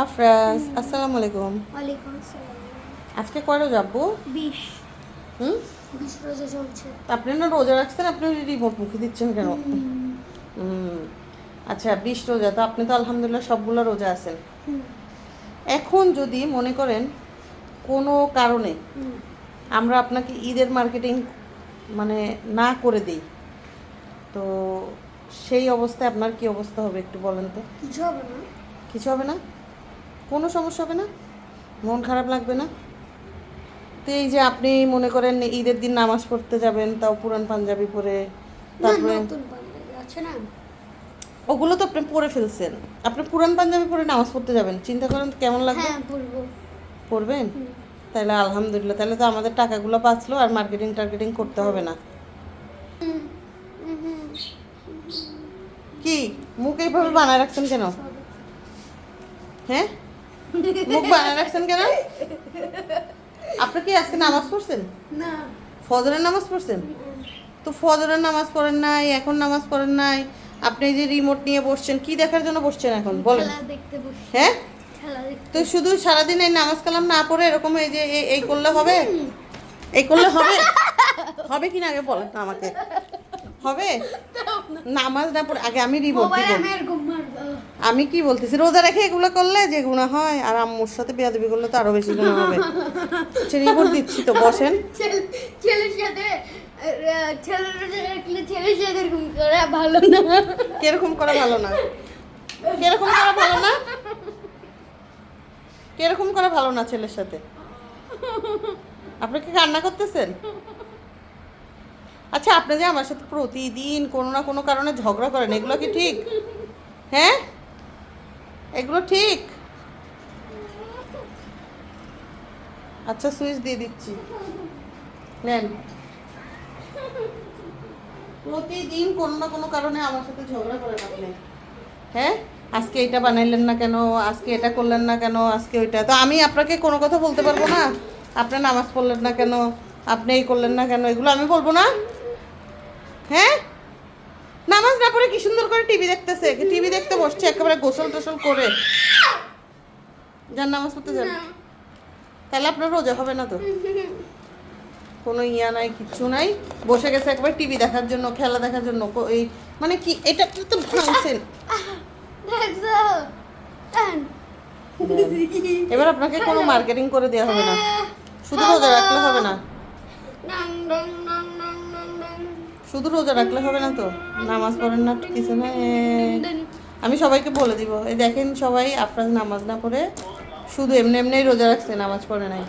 আফরাজ, আসসালামু আলাইকুম। ওয়ালাইকুম আসসালাম। আজকে কয় রোজা আব্বু? 20 হুম 20 রোজা চলছে। আপনি না রোজা রাখছেন, আপনি রিমোট মুখে দিচ্ছেন কেন? হুম আচ্ছা, 20 রোজা তো আপনি তো আলহামদুলিল্লাহ সবগুলো রোজা আছেন। এখন যদি মনে করেন কোনো কারণে আমরা আপনাকে ঈদের মার্কেটিং মানে না করে দিই, তো সেই অবস্থায় আপনার কি অবস্থা হবে একটু বলেন তো? কিছু হবে না। কিছু হবে না? কোনো সমস্যা হবে না? মন খারাপ লাগবে না? তো এই যে আপনি মনে করেন ঈদের দিন নামাজ পড়তে যাবেন, তাও পুরান পাঞ্জাবি পরে, তারপরে নতুন পাঞ্জাবি আছে না? ওগুলো তো আপনি পরে ফেলছেন। আপনি পুরান পাঞ্জাবি পরে নামাজ পড়তে যাবেন, চিন্তা করেন তো কেমন লাগবে। হ্যাঁ বলবো। পড়বেন? তাহলে আলহামদুলিল্লাহ, তাহলে তো আমাদের টাকাগুলো বাঁচলো, আর মার্কেটিং টার্গেটিং করতে হবে না। কি মুখ এইভাবে বানায় রাখছেন কেন? হ্যাঁ, মুখ বানায় রাখছেন কেন? আপনি কি আজকে নামাজ পড়ছেন? না। ফজরের নামাজ পড়ছেন? তো ফজরের নামাজ পড়েন নাই, এখন নামাজ পড়েন নাই, আপনি এই যে রিমোট নিয়ে বসছেন, কি দেখার জন্য বসছেন এখন বলেন? খেলা দেখতে বসে। হ্যাঁ, খেলা দেখতে। তো শুধু সারাদিন এই নামাজ কালাম না পড়ে এরকম এই যে এই করলে হবে? এই করলে হবে? হবে কি না আগে বলেন না আমাকে। হবে? নামাজ না পড়ে আগে আমি রিমোট মোবাইল দিব। আমি এরকম মারবো। আমি কি বলতেছি, রোজা রেখে এগুলো করলে যে গুনাহ হয়, আর আম্মুর সাথে বেয়াদবি করলে তো আরো বেশি গুনাহ হবে। আচ্ছা, রিমোট দিচ্ছি তো, বসেন। ছেলের সাথে ছেলের সাথে রাখলে ছেলের সাথে এরকম করা ভালো না। কিরকম করা ভালো না? কিরকম করা ভালো না? কিরকম করা ভালো না ছেলের সাথে? আপনি কি কান্না করতেছেন? আচ্ছা, আপনি যে আমার সাথে প্রতিদিন কোনো না কোনো কারণে ঝগড়া করেন, এগুলো কি ঠিক? হ্যাঁ, এগুলো ঠিক? আচ্ছা, সুইচ দিয়ে দিচ্ছি, নেন। প্রতিদিন কোনো না কোনো কারণে আমার সাথে ঝগড়া করেন আপনি। হ্যাঁ, আজকে এটা বানাইলেন না কেন, আজকে এটা করলেন না কেন, আজকে ওইটা, তো আমি আপনাকে কোনো কথা বলতে পারবো না? আপনি নামাজ পড়লেন না কেন, আপনি এই করলেন না কেন, এগুলো আমি বলবো না? হ্যাঁ, নামাজ না পড়ে কি সুন্দর করে টিভি দেখতেছে, টিভি দেখতে বসছে একেবারে গোসল টোসল করে। যান নামাজ পড়তে যান। তাহলে আপনার রোজা হবে না তো? কোনো ইয়া নাই, কিচ্ছু নাই, বসে গেছে একবার টিভি দেখার জন্য, খেলা দেখার জন্য। এই মানে কি, এটা তো ভাঙছেন। দেখছো? এবার আপনাকে কোনো মার্কেটিং করে দেওয়া হবে না, শুধু রোজা রাখলে হবে না। শুধু রোজা রাখলে হবে না তো? নামাজ পড়েন না কিছু না। আমি সবাইকে বলে দিব, এই দেখেন সবাই, আপনার নামাজ না পড়ে শুধু এমনি এমনি রোজা রাখছে, নামাজ পড়ে নাই।